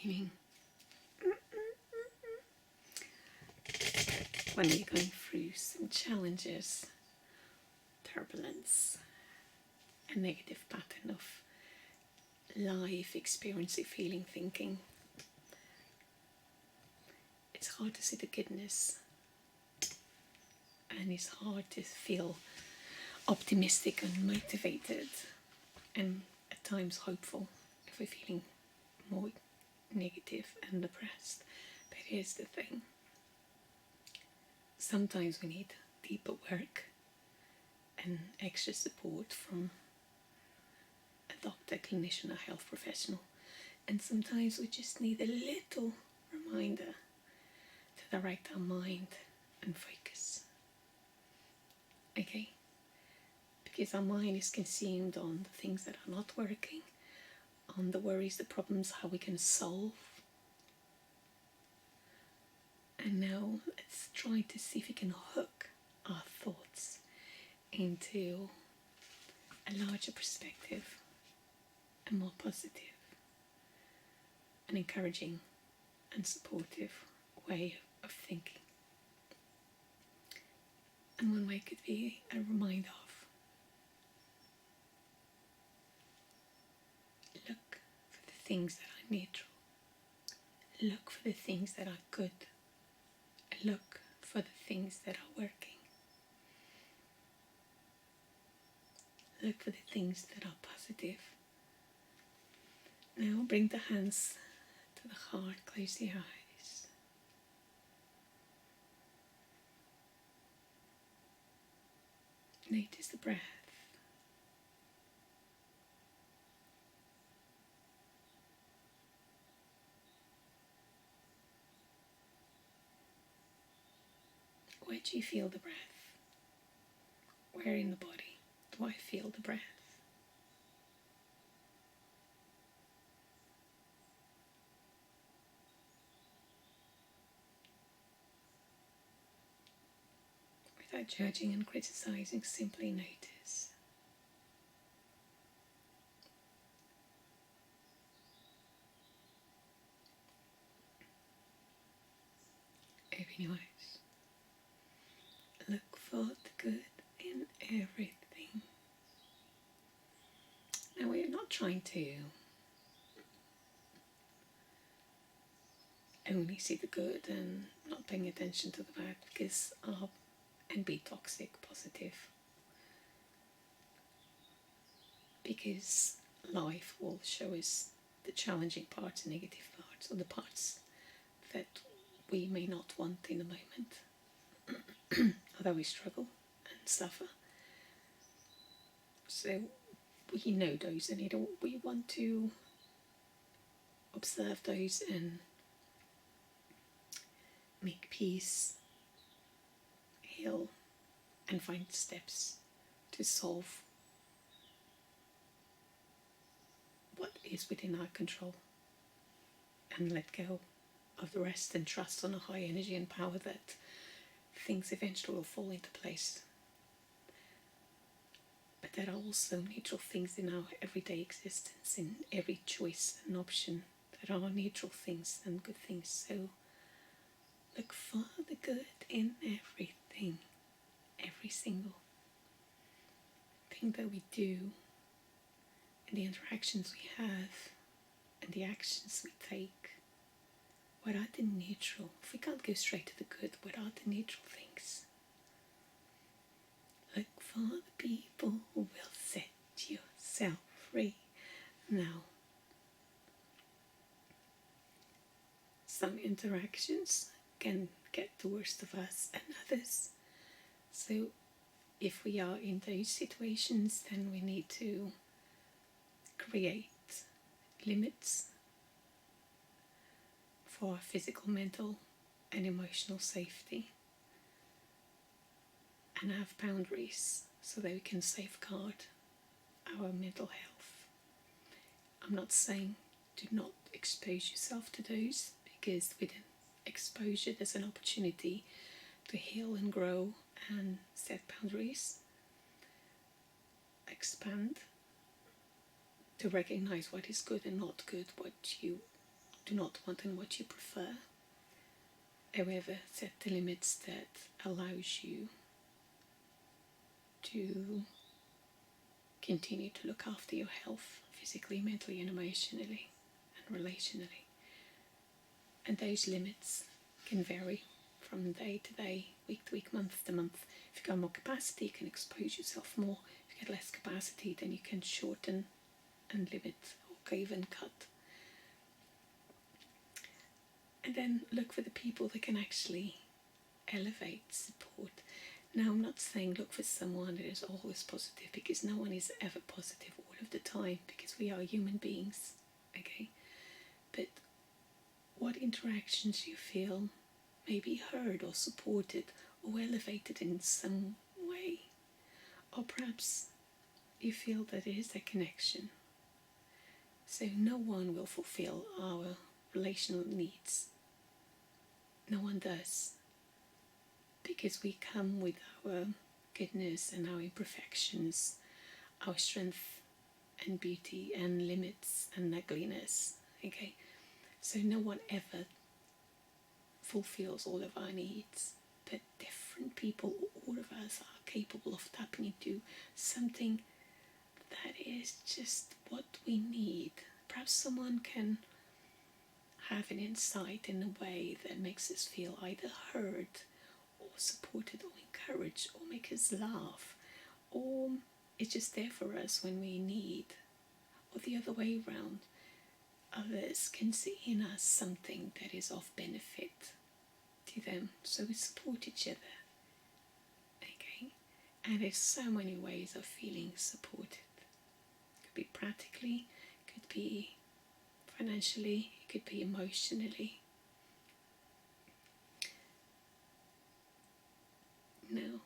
feeling when you're going through some challenges, turbulence, a negative pattern of life, experiencing, feeling, thinking. It's hard to see the goodness, and it's hard to feel optimistic and motivated, and at times hopeful if we're feeling more negative and depressed. But here's the thing. Sometimes we need deeper work and extra support from a doctor, clinician, or health professional. And sometimes we just need a little reminder to direct our mind and focus. Okay? Because our mind is consumed on the things that are not working, on the worries, the problems, how we can solve. And now let's try to see if we can hook our thoughts into a larger perspective, a more positive, an encouraging and supportive way of thinking. And one way could be a reminder of look for the things that are neutral. Look for the things that are good. Look for the things that are working. Look for the things that are positive. Now bring the hands to the heart, close the eyes. Notice the breath. Where do you feel the breath? Where in the body do I feel the breath? Without judging and criticizing, simply notice. Open your eyes. Look for the good in everything. Now we're not trying to only see the good and not paying attention to the bad, because and be toxic positive, because life will show us the challenging parts, the negative parts, or the parts that we may not want in the moment, although we struggle and suffer. So we know those, and we want to observe those and make peace, heal, and find steps to solve what is within our control, and let go of the rest and trust on a high energy and power that things eventually will fall into place. But there are also neutral things in our everyday existence, in every choice and option. There are neutral things and good things. So look for the good in everything, every single thing that we do, and the interactions we have, and the actions we take. What are the neutral? If we can't go straight to the good, what are the neutral things? Look for the people who will set yourself free. Now, some interactions can get the worst of us and others. So if we are in those situations, then we need to create limits for our physical, mental, and emotional safety, and have boundaries so that we can safeguard our mental health. I'm not saying do not expose yourself to those, because within exposure there's an opportunity to heal and grow and set boundaries, expand, to recognize what is good and not good, what you do not want and what you prefer. However, set the limits that allows you to continue to look after your health physically, mentally and emotionally and relationally. And those limits can vary from day to day, week to week, month to month. If you've got more capacity, you can expose yourself more. If you get less capacity, then you can shorten and limit or even cut. And then look for the people that can actually elevate, support. Now, I'm not saying look for someone that is always positive, because no one is ever positive all of the time, because we are human beings, okay? But what interactions you feel may be heard or supported or elevated in some way, or perhaps you feel that there is a connection. So no one will fulfill our relational needs. No one does, because we come with our goodness and our imperfections, our strength and beauty and limits and ugliness, okay? So no one ever fulfills all of our needs, but different people, all of us, are capable of tapping into something that is just what we need. Perhaps someone can have an insight in a way that makes us feel either heard or supported or encouraged, or make us laugh, or it's just there for us when we need, or the other way around. Others can see in us something that is of benefit to them, so we support each other, okay? And there's so many ways of feeling supported. It could be practically, it could be financially, it could be emotionally. Now,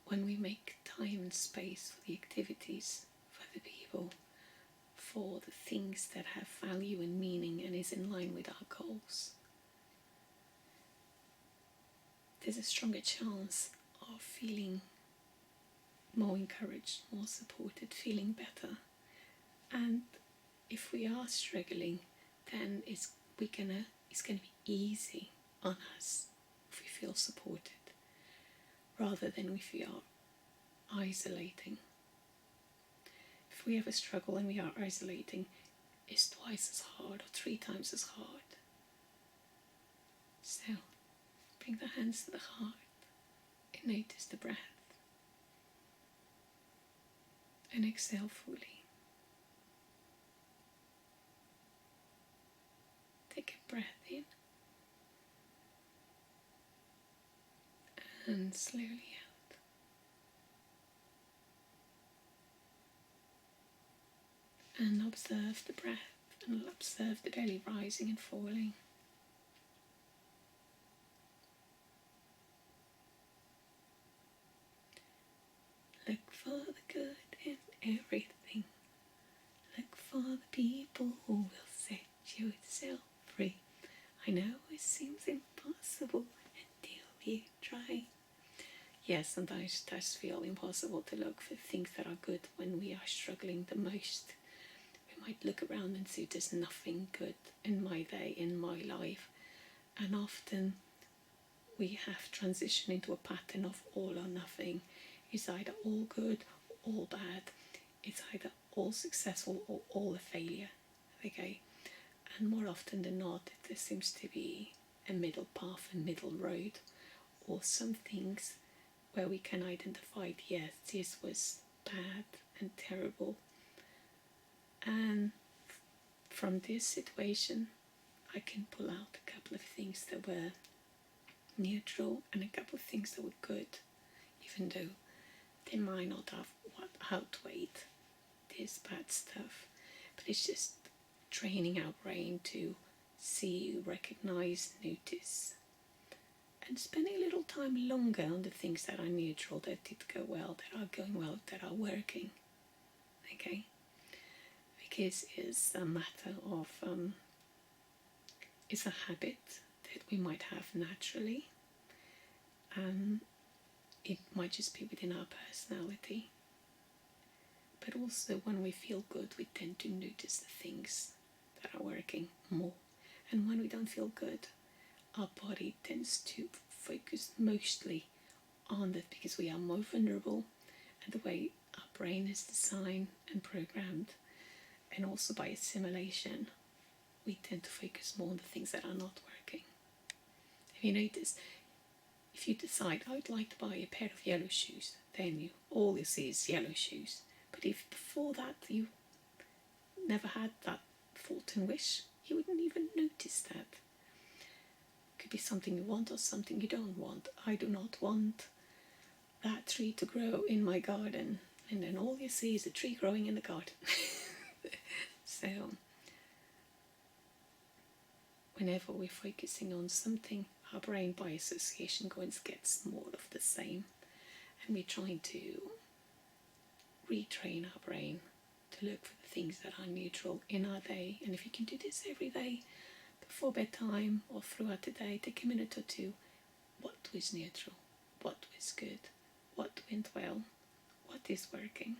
when we make time and space for the activities, for the people, for the things that have value and meaning and is in line with our goals, there's a stronger chance of feeling more encouraged, more supported, feeling better. And if we are struggling, then it's going to be easy on us if we feel supported, rather than if we are isolating. If we have a struggle and we are isolating, it's twice as hard or 3 times as hard. So bring the hands to the heart and notice the breath, and exhale fully. Take a breath in and slowly out. And observe the breath, and observe the belly rising and falling. Look for the good in everything. Look for the people who will set yourself free. I know it seems impossible until you try. Yes, sometimes it does feel impossible to look for things that are good when we are struggling the most. We might look around and see there's nothing good in my day, in my life. And often we have transitioned into a pattern of all or nothing. It's either all good or all bad. It's either all successful or all a failure. Okay? And more often than not, there seems to be a middle path, a middle road, or some things where we can identify, yes, this was bad and terrible. And from this situation, I can pull out a couple of things that were neutral and a couple of things that were good, even though they might not have outweighed this bad stuff. But it's just training our brain to see, recognize, notice, and spending a little time longer on the things that are neutral, that did go well, that are going well, that are working. Okay? Because it's a matter of, it's a habit that we might have naturally. It might just be within our personality. But also when we feel good, we tend to notice the things that are working more. And when we don't feel good, our body tends to focus mostly on that because we are more vulnerable, and the way our brain is designed and programmed, and also by assimilation, we tend to focus more on the things that are not working. Have you noticed, if you decide, I would like to buy a pair of yellow shoes, then all you see is yellow shoes. But if before that you never had that thought and wish, you wouldn't even notice that. It could be something you want or something you don't want. I do not want that tree to grow in my garden, and then all you see is a tree growing in the garden. So whenever we're focusing on something, our brain by association gets more of the same, and we're trying to retrain our brain to look for the things that are neutral in our day. And if you can do this every day before bedtime or throughout the day, take a minute or two. What was neutral? What was good? What went well? What is working?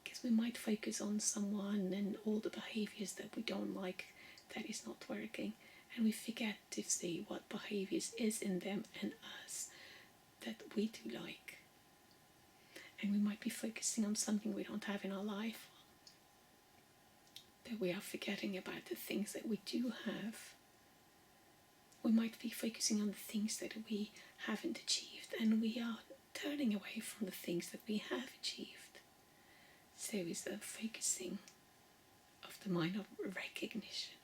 Because we might focus on someone and all the behaviors that we don't like that is not working, and we forget to see what behaviors is in them and us that we do like. And we might be focusing on something we don't have in our life, but we are forgetting about the things that we do have. We might be focusing on the things that we haven't achieved, and we are turning away from the things that we have achieved. So is the focusing of the mind of recognition.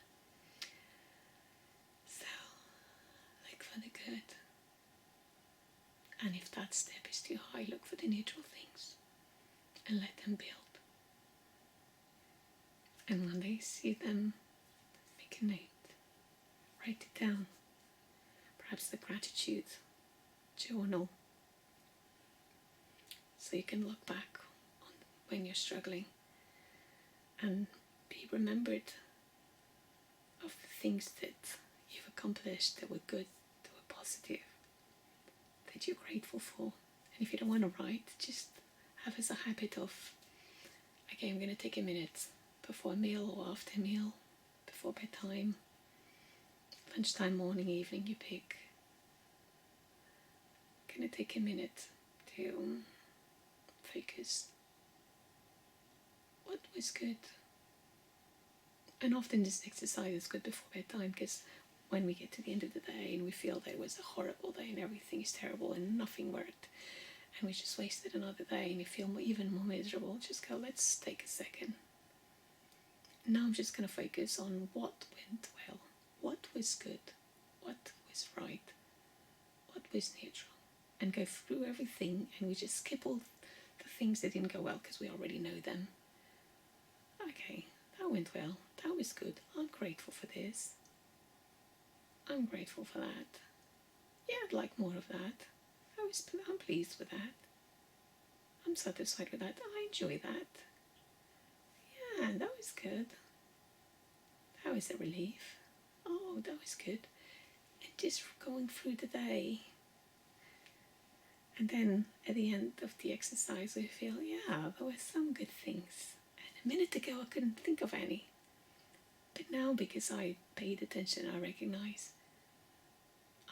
So, look for the good. And if that step is too high, look for the neutral things and let them build. And when they see them, make a note. Write it down. Perhaps the gratitude journal, so you can look back on when you're struggling and be remembered of the things that you've accomplished that were good, that were positive, that you're grateful for. And if you don't want to write, just have as a habit of, okay, I'm going to take a minute before a meal or after a meal, before bedtime, lunchtime, morning, evening, you pick. I'm going to take a minute to focus. What was good? And often this exercise is good before bedtime, because when we get to the end of the day and we feel that it was a horrible day and everything is terrible and nothing worked and we just wasted another day and you feel even more miserable, just go, let's take a second. Now I'm just going to focus on what went well, what was good, what was right, what was neutral, and go through everything, and we just skip all the things that didn't go well because we already know them. Okay, that went well, that was good, I'm grateful for this, I'm grateful for that, yeah, I'd like more of that, I'm pleased with that, I'm satisfied with that, I enjoy that, yeah, that was good, that was a relief, oh, that was good. And just going through the day, and then at the end of the exercise we feel, yeah, there were some good things, and a minute ago I couldn't think of any, but now because I paid attention, I recognize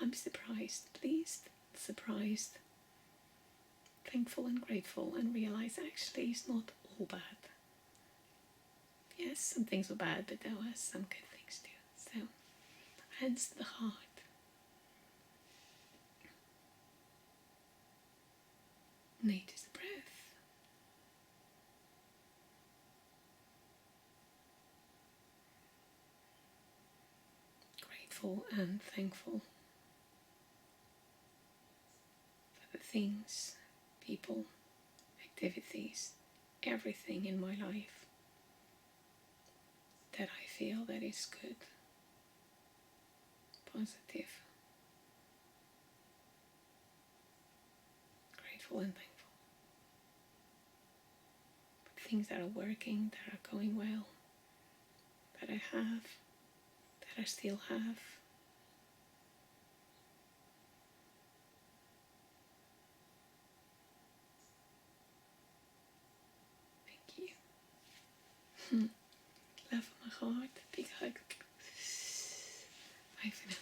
I'm surprised, pleased, surprised, thankful and grateful, and realize actually it's not all bad. Yes, some things were bad, but there were some good things too. So, hands to the heart. Notice the breath. Grateful and thankful for the things, people, activities, everything in my life that I feel that is good, positive, grateful and thankful. For things that are working, that are going well, that I have, that I still have. Love of my heart, big hug. Bye for now.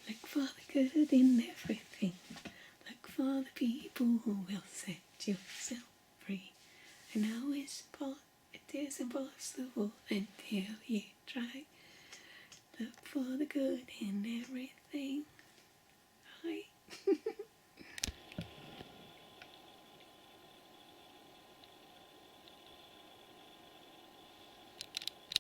Look for the good in everything. Look for the people who will set yourself free. I know it is impossible until you try. Look for the good in everything. Bye.